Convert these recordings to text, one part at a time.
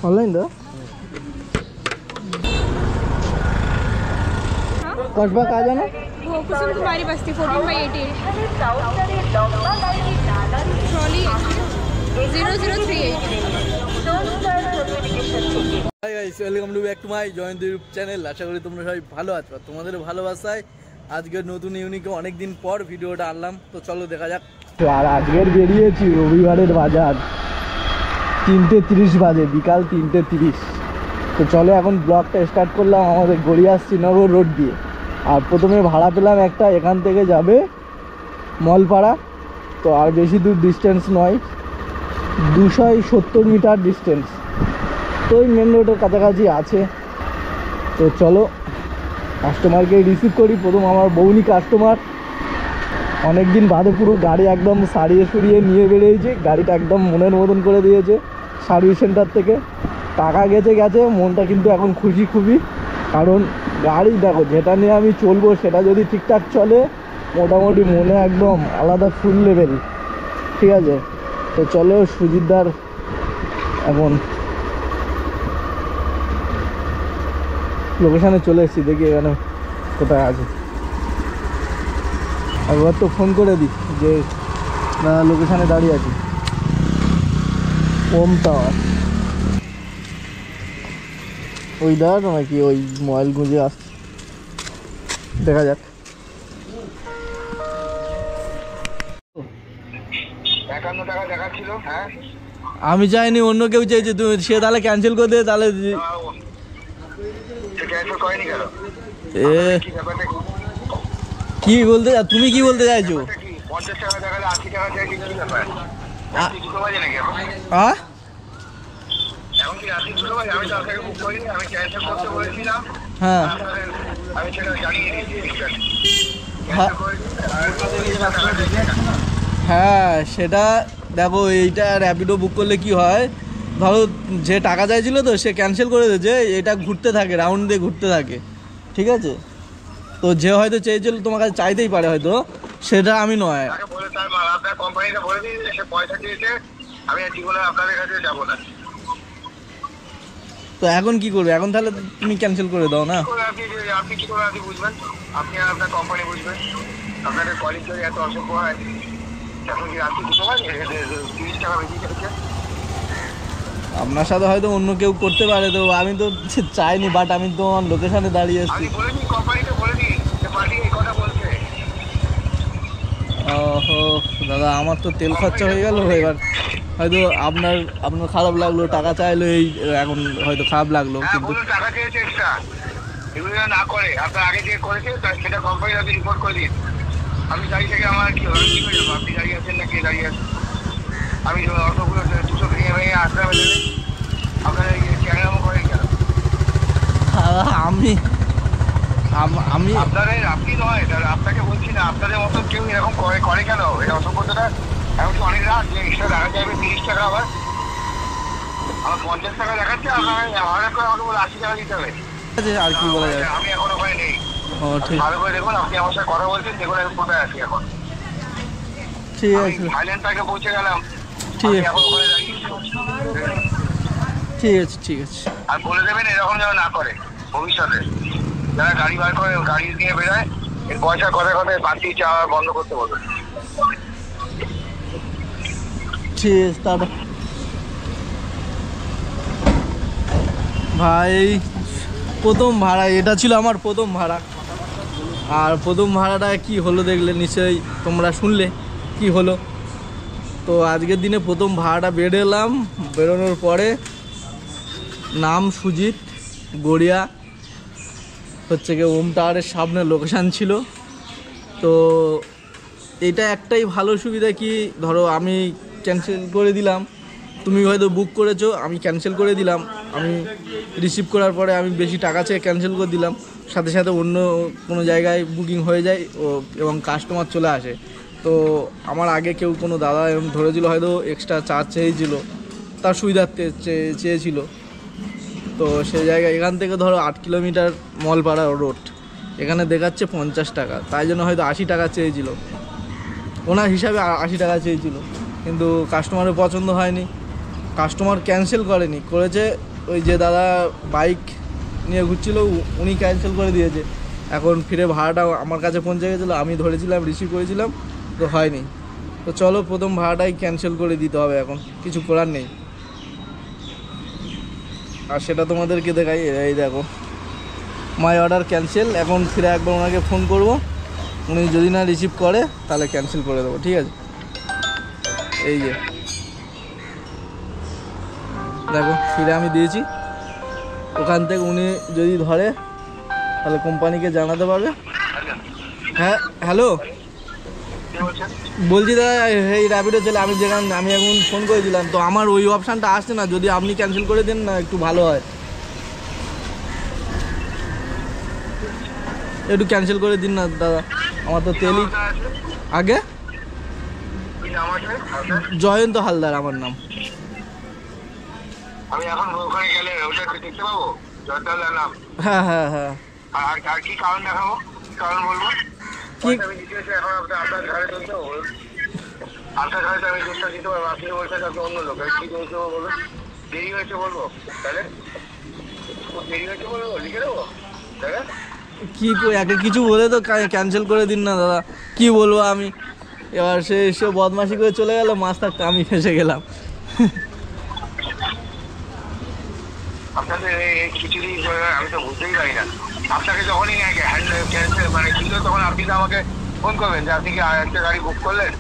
Online दो कस्बा कहाँ जाना वो कुसुम Kumari Basti 14/88 trolley 0038। Hi guys welcome to back to my Jayanta YouTube channel. আশা করি তোমরা সবাই ভালো আছো। তোমাদের ভালোবাসায় আজকের নতুন ইউনিকে অনেকদিন পর ভিডিওটা আনলাম, তো চলো দেখা যাক। আর আজকের বেরিয়েছি রবিবারের বাজার, 3:30 বাজে, বিকাল 3:30। তো চলো এখন ব্লগটা স্টার্ট করলাম আমাদের গড়িয়া শ্রীনগর রোড দিয়ে। আর প্রথমে ভাড়া পেলাম একটা, এখান থেকে যাবে মলপাড়া। তো আর বেশি দূর ডিস্টেন্স নয়, 270 মিটার ডিস্টেন্স। তো ওই মেন রোডের কাছাকাছি আছে। তো চলো কাস্টমারকে রিসিভ করি। প্রথম আমার বৌনি কাস্টমার, অনেক দিন বাদে পুরো গাড়ি একদম সারিয়ে সুরিয়ে নিয়ে বেরিয়েছে। গাড়িটা একদম মনের মতন করে দিয়েছে সার্ভিস সেন্টার থেকে। টাকা গেছে, মনটা কিন্তু এখন খুশি খুবই। কারণ গাড়ি দেখো, যেটা নিয়ে আমি চলবো সেটা যদি ঠিকঠাক চলে, মোটামুটি মনে একদম আলাদা ফুল লেভেল। ঠিক আছে, তো চলো সুজিতদার এখন লোকেশানে চলে এসেছি, দেখি এখানে কোথায় আছে। একবার তো ফোন করে দিই যে না লোকেশানে দাঁড়িয়ে আছি। ওম টাওয়ার ওই দাঁড় নাকি ওই মোবাইল গুঁজে আসছে, দেখা যাক। আমি চাইনি, অন্য কেউ চাইছে। তুমি সে তাহলে ক্যান্সেল করে দে তাহলে। কি বলতে তুমি কি বলতে চাইছো? হ্যাঁ সেটা দেখো, এইটা র্যাপিডো বুক করলে কি হয়, ধরো যে টাকা চাইছিল তো সে ক্যান্সেল করে দিয়েছে। এটা ঘুরতে থাকে, রাউন্ড দিয়ে ঘুরতে থাকে, ঠিক আছে। তো যে হয়তো চেয়েছিল তোমার কাছে চাইতেই পারে, হয়তো সেটা আমি নয়। তো এখন কি করবে? এখন তাহলে তুমি ক্যান্সেল করে দাও না। আপনি কি করে আপনি বুঝবেন? আপনি আপনার কোম্পানি বুঝবেন। আপনাদের কলিগ যদি এত অসভ্য হয়, এখন কি আপনি দিতে পারেন 30 টাকা বেশি চাইছে? আপনার সাথে হয়তো অন্য কেউ করতে পারে, তো আমি তো চাইনি, বাট আমি তো আমার লোকেশনে দাঁড়িয়ে এসেছি। আমি বলে দিই, কোম্পানিকে বলে দিই যে পার্টি এই কথা বলছে। ওহো দাদা, আমার তো তেল খরচা হয়ে গেল। এবার হয়তো আপনার খারাপ লাগলো, টাকা চাইলো, এই এখন হয়তো খারাপ লাগলো। কিন্তু টাকা চেয়েছে এক্সট্রা, এগুলো না করে আপনার আগে যে করেছে সেটা কোম্পানি আপনি রিপোর্ট করে দিন। আমি গাড়ি থেকে আমার কি হবে, কি করে যাবো? আপনি দাঁড়িয়ে আছেন না কে দাঁড়িয়ে আছেন? আমি অটোগুলো 200 ভেঙে ভেঙে আসতে হবে, আপনার এই চ্যানেল করেন কেন? আমি আপনাদের আপনি নয়, আপনাকে বলছি না, আপনাদের মতো কেউ এরকম করে কেন? এই অসভ্যতাটা এমনকি অনেক রাত যে এক্সট্রা দেখা যাবে 30 টাকা, আবার আমার 50 টাকা দেখাচ্ছে, আপনার হঠাৎ করে আমাকে বলে 80 টাকা দিতে হবে। আর কি বলা যায়, আমি এখন ওখানে নেই। ভালো করে দেখুন, আপনি আমার সাথে কথা বলছেন, দেখুন আমি কোথায় আছি এখন। ঠিক আছে, থাইল্যান্ড থেকে পৌঁছে গেলাম। ঠিক আছে, এখন ওখানে দাঁড়িয়ে ঠিক আছে, ঠিক আছে। আর বলে দেবেন এরকম যেন না করে ভবিষ্যতে। যারা গাড়ি বার করে, গাড়ি নিয়ে বেরোয়, এর পয়সা কথায় কথায় বাড়তি চাওয়া বন্ধ করতে বলবেন। ঠিক আছে দাদা। ভাই প্রথম ভাড়া এটা ছিল, আমার প্রথম ভাড়া। আর প্রথম ভাড়াটা কি হলো দেখলে নিশ্চয়ই, তোমরা শুনলে কি হলো। তো আজকের দিনে প্রথম ভাড়াটা বেরোলাম। বেরোনোর পরে নাম সুজিত, গড়িয়া হচ্ছে গিয়ে ওম টাওয়ারের সামনে লোকেশান ছিল। তো এটা একটাই ভালো সুবিধা কি, ধরো আমি ক্যান্সেল করে দিলাম, তুমি হয়তো বুক করেছো, আমি ক্যান্সেল করে দিলাম। আমি রিসিভ করার পরে আমি বেশি টাকা চেয়ে ক্যান্সেল করে দিলাম, সাথে সাথে অন্য কোনো জায়গায় বুকিং হয়ে যায় এবং কাস্টমার চলে আসে। তো আমার আগে কেউ কোনো দাদা এরকম ধরেছিল, হয়তো এক্সট্রা চার্জ চেয়েছিল, তার সুবিধার্থে চেয়েছিল। তো সেই জায়গায় এখান থেকে ধরো 8 কিলোমিটার মলপাড়া রোড, এখানে দেখাচ্ছে 50 টাকা, তাই জন্য হয়তো 80 টাকা চেয়েছিল, ওনার হিসাবে 80 টাকা চেয়েছিল। কিন্তু কাস্টমারের পছন্দ হয়নি, কাস্টমার ক্যান্সেল করেনি, করেছে ওই যে দাদা বাইক নিয়ে ঘুরছিল উনি ক্যান্সেল করে দিয়েছে। এখন ফিরে ভাড়াটা আমার কাছে পৌঁছে গেছিলো, আমি ধরেছিলাম রিসিভ করেছিলাম, তো হয়নি। তো চলো প্রথম ভাড়াটাই ক্যান্সেল করে দিতে হবে, এখন কিছু করার নেই। আর সেটা তোমাদেরকে দেখাই, এই দেখো মাই অর্ডার ক্যান্সেল। এখন ফিরে একবার ওনাকে ফোন করব, উনি যদি না রিসিভ করে তাহলে ক্যান্সেল করে দেবো, ঠিক আছে। এই যে দেখো ফিরে আমি দিয়েছি, ওখান থেকে উনি যদি ধরে তাহলে কোম্পানিকে জানাতে পারবে। হ্যাঁ হ্যালো, বলছি দাদা এই র্যাপিডো ছেলে আমি এখন ফোন করেছিলাম, তো আমার ওই অপশানটা আসছে না, যদি আপনি ক্যান্সেল করে দেন না একটু ভালো হয়। একটু ক্যান্সেল করে দিন না দাদা, আমার তো তেলই আগে। জয়ন্ত হালদার আমার নাম। আমি এখন ওখানে গেলে ওটা দেখতে পাবো জয়ন্ত হালদার নাম? হ্যাঁ হ্যাঁ হ্যাঁ। আর কি কারণ দেখাবো, কারণ বলবো? কি এখন আপনার ঘরে চলতে আপনার ঘরে আমি দোষটা দিতে পারবো, আপনি বলছেন আপনি অন্য লোক, কি দোষ দেবো বলুন? দেরি হয়েছে বলবো, তাহলে দেরি হয়েছে বলবো, লিখে দেবো তাহলে? কি একে কিছু বলে তো ক্যান্সেল করে দিন না দাদা, কি বলবো আমি এবার। সে এসে বদমাশি করে চলে গেল, মাছ থাকতে আমি ফেসে গেলাম। আপনাদের এই কিছুদিন আমি তো বুঝতেই পারি না। আপনাকে যখনই ক্যান্সেল মানে ছিল তখন আপনি তো আমাকে ফোন করবেন যে আপনি কি একটা গাড়ি বুক করলেন,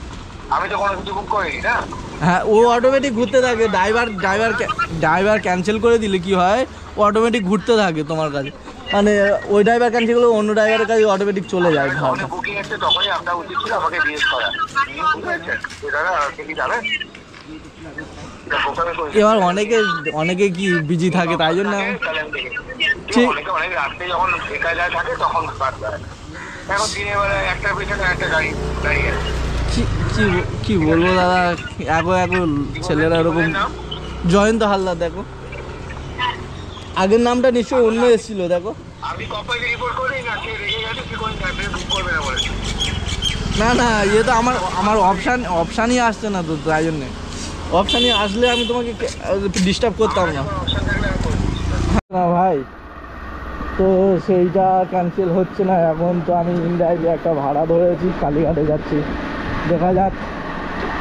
আমি তো কোনো কিছু বুক করিনি না। হ্যাঁ ও অটোমেটিক ঘুরতে থাকে, ড্রাইভার ক্যান্সেল করে দিলে কি হয়, ও অটোমেটিক ঘুরতে থাকে তোমার কাছে, মানে ওই ড্রাইভার ক্যান্সেল করলে অন্য ড্রাইভারের কাছে অটোমেটিক চলে যায় ভাড়াটা। বুকিং আছে তখনই আপনার উচিত ছিল আমাকে জিজ্ঞেস করা, বুঝেছেন দাদা? আপনি কি যাবেন? এবার অনেকে কি বিজি থাকে তাই জন্য। ঠিক অনেক রাত্রে যখন একা যায় থাকে তখন এখন দিনের বেলায় একটা পিছনে একটা গাড়ি দাঁড়িয়ে আছে। কি বলবো দাদা, এখন ছেলেরা এরকম। জয়ন্ত হালদার, দেখো আগের নামটা নিশ্চয়ই অন্য এসেছিল, দেখো। আমি কোম্পানি রিপোর্ট করি না, সে রেখে গেছে, সে কোনো বুক করবে না বলে। না ইয়ে তো আমার অপশানই আসছে না, তো তাই জন্যে। অপশানই আসলে আমি তোমাকে ডিস্টার্ব করতাম না। না ভাই, তো সেইটা ক্যান্সেল হচ্ছে না এখন। তো আমি ইনডাইরেক্টলি একটা ভাড়া ধরেছি, কালীঘাটে যাচ্ছি, দেখা যাক।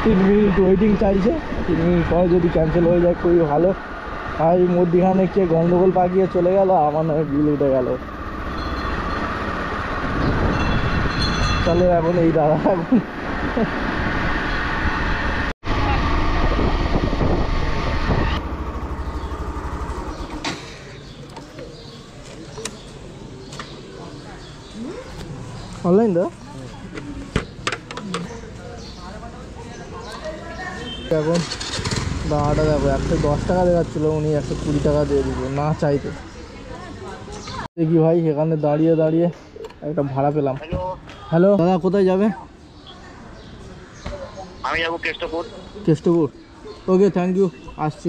3 মিনিট ওয়েটিং চাইছে, 3 মিনিট পরে যদি ক্যান্সেল হয়ে যায় খুবই ভালো। ভাই মধ্যখানে কে গন্ডগোল পাকিয়ে চলে গেল, আমার নয় বিল উঠে গেল। চলো এখন এই দাদা এখন অনলাইন দা এখন দাঁড়াটা দেখো, 110 টাকা দেখাচ্ছিল, উনি 120 টাকা দিয়ে দিল না চাইতে। দেখি ভাই এখানে দাঁড়িয়ে একটা ভাড়া পেলাম। হ্যালো দাদা, কোথায় যাবে? আমি যাবো কেষ্টপুর। ওকে থ্যাংক ইউ, আসছি।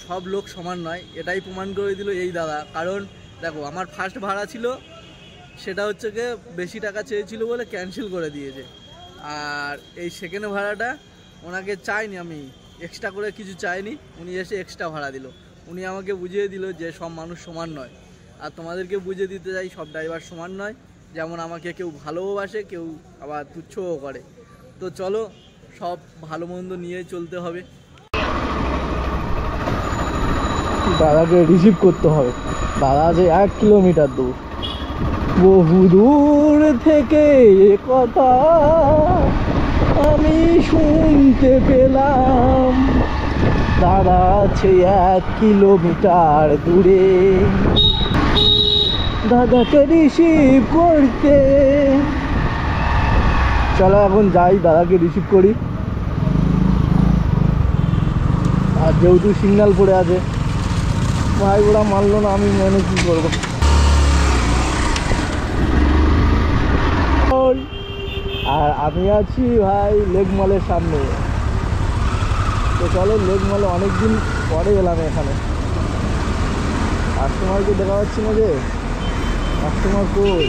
সব লোক সমান নয়, এটাই প্রমাণ করে দিল এই দাদা। কারণ দেখো আমার ফার্স্ট ভাড়া ছিল, সেটা হচ্ছে গিয়ে বেশি টাকা চেয়েছিল বলে ক্যান্সেল করে দিয়েছে। আর এই সেকেন্ড ভাড়াটা ওনাকে চাইনি, আমি এক্সট্রা করে কিছু চাইনি, উনি এসে এক্সট্রা ভাড়া দিল। উনি আমাকে বুঝিয়ে দিল যে সব মানুষ সমান নয়। আর তোমাদেরকে বুঝিয়ে দিতে চাই সব ড্রাইভার সমান নয়, যেমন আমাকে কেউ ভালোবাসে, কেউ আবার তুচ্ছও করে। তো চলো সব ভালো মন্দ নিয়ে চলতে হবে। দাদাকে রিসিভ করতে হবে, দাদা আছে 1 কিলোমিটার দূর, বহু দূর থেকে কথা আমি শুনতে পেলাম, দাদা আছে 1 কিলোমিটার দূরে, দাদাকে রিসিভ করতে। চলো এখন যাই, দাদাকে রিসিভ করি। আর যেহেতু সিগন্যাল পড়ে আছে, ভাই ওরা মানলো না, আমি মনে কি করবো। আর আমি আছি ভাই লেক মলের সামনে। তো চলো লেক মলে অনেকদিন পরে এলাম এখানে। কাস্টমারকে দেখা যাচ্ছে না যে, কাস্টমার কই?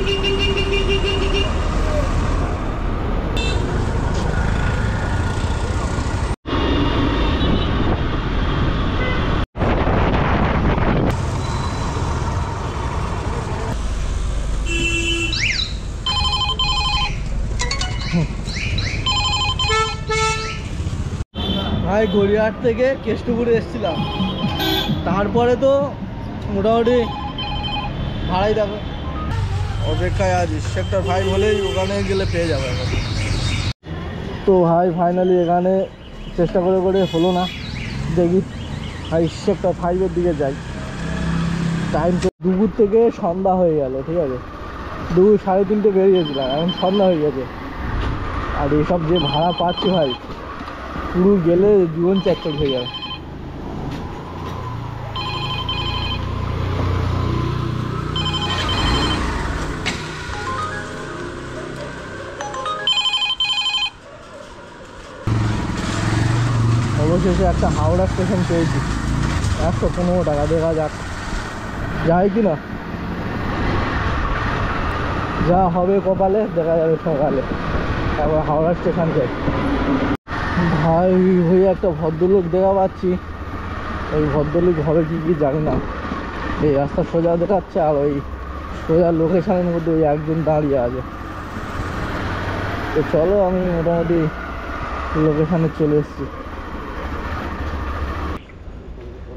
ভাই গড়িয়াহাট থেকে কেষ্টপুরে এসেছিলাম, তারপরে তো মোটামুটি ভাড়াই দেখো অপেক্ষায় আছি। সেক্টর 5 হলেই ওখানে গেলে পেয়ে যাবে এখন। তো ভাই ফাইনালি এখানে চেষ্টা করে করে হলো না, দেখি ভাই সেক্টর 5-এর দিকে যাই। টাইম তো দুপুর থেকে সন্ধ্যা হয়ে গেল, ঠিক আছে, দুপুর 3:30 বেরিয়েছিলাম, এখন সন্ধ্যা হয়ে গেছে। আর এইসব যে ভাড়া পাচ্ছি ভাই, পুরো গেলে জীবন চ্যাকচক হয়ে যাবে। অবশেষে একটা হাওড়া স্টেশন পেয়েছি, 115 টাকা, দেখা যাক যাই কি না, যা হবে কপালে দেখা যাবে সকালে। তারপর হাওড়া স্টেশন যাই। ভাই হয়ে একটা ভদ্রলোক দেখা পাচ্ছি, ওই ভদ্রলোক হবে কি কি জানি না। এই রাস্তা সোজা দেখাচ্ছে আর ওই সোজা লোকেশনের মধ্যে ওই একজন দাঁড়িয়ে আছে। তো চলো আমি মোটামুটি লোকেশনে চলে এসেছি।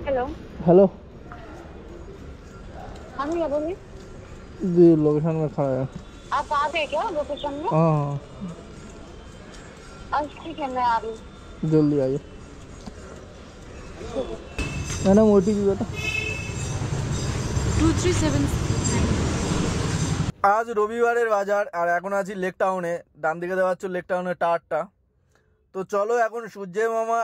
हेलो हेलो हाँ भैया बोलिए। जी लोकेशन में खड़ा है। आप आ गए क्या लोकेशन में? हाँ हाँ आज ठीक है मैं आ रही हूँ। जल्दी आइए। मैडम OTP बता। 237 আজ রবিবারের বাজার আর এখন আছি লেক টাউনে। ডান দিকে দেওয়া হচ্ছে লেক টাউনের টাওয়ারটা। তো চলো এখন সূর্যের মামা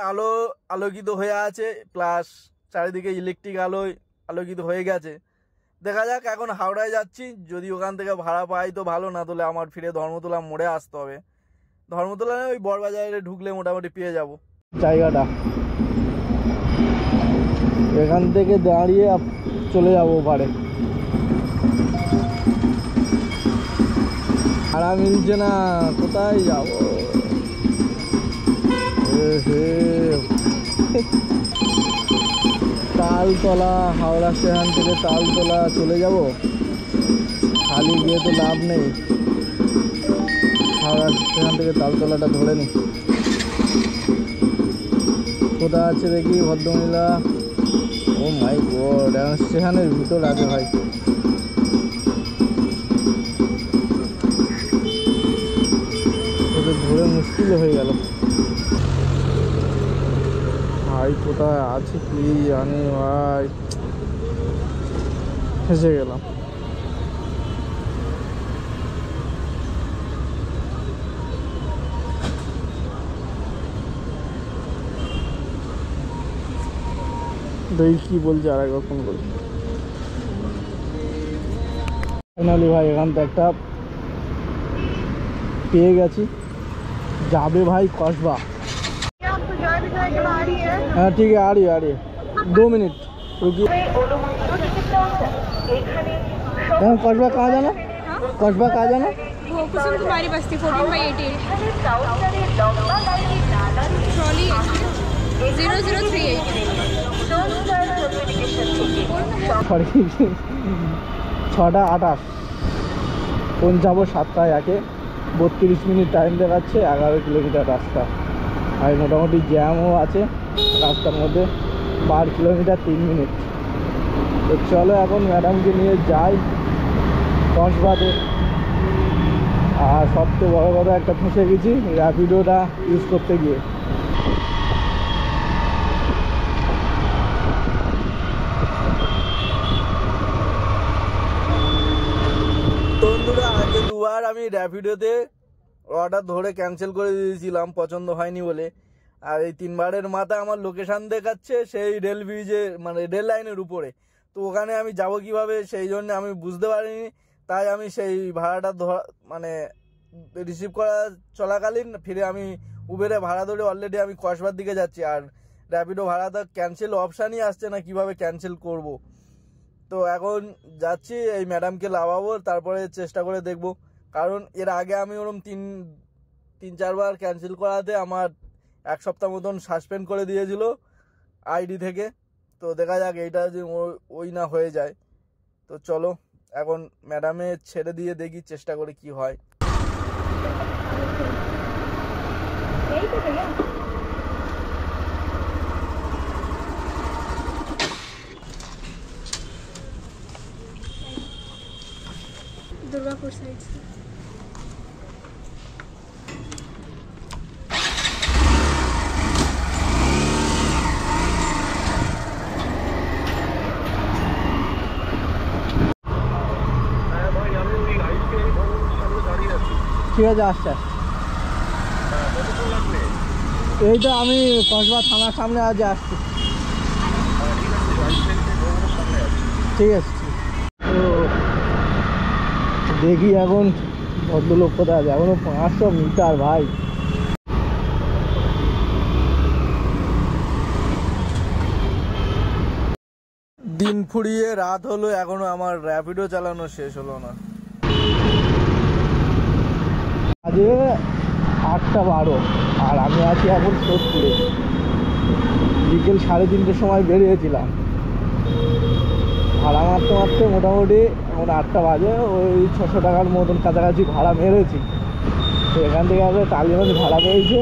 আলোকিত হয়ে আছে, প্লাস চারিদিকে ইলেকট্রিক আলোয় আলোকিত হয়ে গেছে। দেখা যাক এখন হাওড়ায় যাচ্ছি, যদি ওখান থেকে ভাড়া পাই তো ভালো, না তোলে আমার ফিরে ধর্মতলা মোড়ে আসতে হবে। ধর্মতলা ওই বড়বাজারে ঢুকলে মোটামুটি পেয়ে যাব জায়গাটা। এখান থেকে দাঁড়িয়ে চলে যাবো পারে। ভাড়া মিলছে না, কোথায় যাব? তালতলা, হাওড়া স্টেশন থেকে তালতলা চলে যাব, খালি গিয়ে তো লাভ নেই। হাওড়া স্টেশন থেকে তালতলাটা ধরে নি। কোথায় আছে দেখি ভদ্রমহিলা? ও মাই গড, এখন স্টেশনের ভিতর আছে ভাই। ওদের ধরে মুশকিল হয়ে গেল ভাই। কোথায় আছে কি জানি ভাই, ফেসে গেলাম। দেখি কি বলছে, আর একবার ফোন করি। ফাইনালি ভাই এখান থেকে একটা পেয়ে গেছি, যাবে ভাই কসবা। हाँ ठीक है, आ रही है 2 मिनट रुकिए। कस्बा कहाँ जाना? कस्बा कहाँ जाना? वो कुसुम कुमारी बस्ती 14/18 ट्रॉली 0038। সরি 6:28 পৌঁছাবো 7টায়, 32 মিনিট টাইম দেখাচ্ছে, 11 কিলোমিটার রাস্তা। আর মোটামুটি জ্যামও আছে রাস্তার মধ্যে, 12 কিলোমিটার 3 মিনিট। তো চলো এখন ম্যাডামকে নিয়ে যাই কসবাতে। আর সবচেয়ে বড় কথা একটা ফেঁসে গেছি র্যাপিডোটা ইউজ করতে গিয়ে। বন্ধুরা আগে দুবার আমি র্যাপিডোতে অর্ডার ধরে ক্যান্সেল করে দিয়েছিলাম পছন্দ হয়নি বলে। আর এই 3বারের মাথায় আমার লোকেশান দেখাচ্ছে সেই রেল ব্রিজে, মানে রেল লাইনের উপরে। তো ওখানে আমি যাব কিভাবে সেই জন্য আমি বুঝতে পারিনি। তাই আমি সেই ভাড়াটা মানে রিসিভ করা চলাকালীন ফিরে আমি উবেরে ভাড়া ধরে অলরেডি আমি কসবার দিকে যাচ্ছি। আর র্যাপিডো ভাড়াটা ক্যান্সেল অপশানই আসছে না, কিভাবে ক্যান্সেল করব। তো এখন যাচ্ছি, এই ম্যাডামকে লাভাবো, তারপরে চেষ্টা করে দেখব। কারণ এর আগে আমি ওরকম 3-4 বার ক্যান্সেল করাতে আমার 1 সপ্তাহ মতন সাসপেন্ড করে দিয়েছিল আইডি থেকে। তো দেখা যাক এইটা যে ওই না হয়ে যায়। তো চলো এখন ম্যাডামে ছেড়ে দিয়ে দেখি, চেষ্টা করে কি হয়। दुर्गापुर साइड से। ঠিক আছে, আসছে এইটা আমি কসবা থানার সামনে আজ আসছি। ঠিক আছে, তো দেখি এখন ভদ্রলোক কোথায় আছে, এখনো 500 মিটার ভাই। দিন ফুরিয়ে রাত হলো, এখনো আমার র্যাপিডো চালানো শেষ হলো না। আজকে 8:12 আর আমি আছি এখন সোদপুরে। বিকেল 3:30টার সময় বেরিয়েছিলাম, ভাড়া মারতে মারতে মোটামুটি এখন 8টা বাজে। ওই 600 টাকার মতন কাছাকাছি ভাড়া মেরেছি। তো এখান থেকে আগে টালিগঞ্জ ভাড়া পেয়েছে,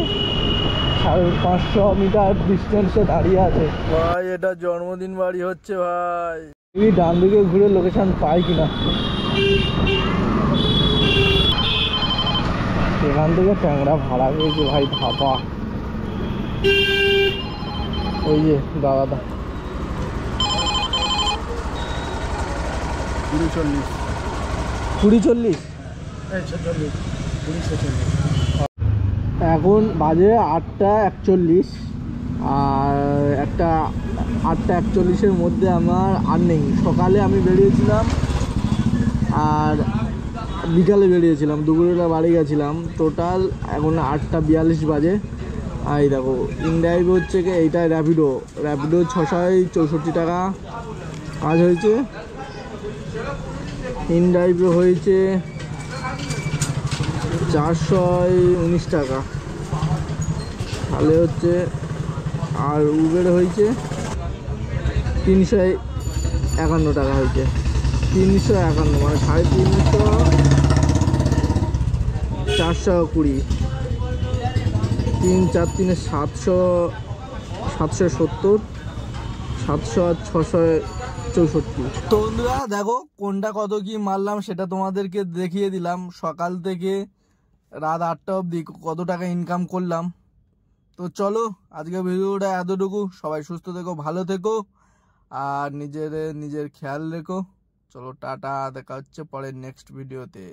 550 মিটার ডিস্টেন্সে দাঁড়িয়ে আছে। ভাই এটা জন্মদিন বাড়ি হচ্ছে ভাই। তুমি ডান দিকে ঘুরে লোকেশন পাই কিনা। এখান থেকে ট্যাংরা ভাড়া পেয়েছে ভাই, ধাপা। ওই যে দাদা 20-40 এখন বাজে 8:41 আর একটা 8:41-এর মধ্যে আমার আর নেই। সকালে আমি বেরিয়েছিলাম আর বিকালে বেরিয়েছিলাম, দুপুরবেলা বাড়ি গেছিলাম। টোটাল এখন 8:42 বাজে। আর এই দেখো ইনড্রাইভ হচ্ছে কি, এইটাই র্যাপিডো 664 টাকা কাজ হয়েছে। ইনড্রাইভে হয়েছে 419 টাকা তাহলে হচ্ছে। আর উবের হয়েছে 351 টাকা হয়েছে। 351 মানে 350, 420, 3 4 3 770, 700 আর 664। তো বন্ধুরা দেখো কোনটা কত কি মারলাম সেটা তোমাদেরকে দেখিয়ে দিলাম। সকাল থেকে রাত 8টা অবধি কত টাকা ইনকাম করলাম। তো চলো আজকে ভিডিওটা এতটুকু। সবাই সুস্থ থেকো, ভালো থেকো আর নিজের খেয়াল রেখো। চলো টাটা, দেখা হচ্ছে পরের নেক্সট ভিডিওতে।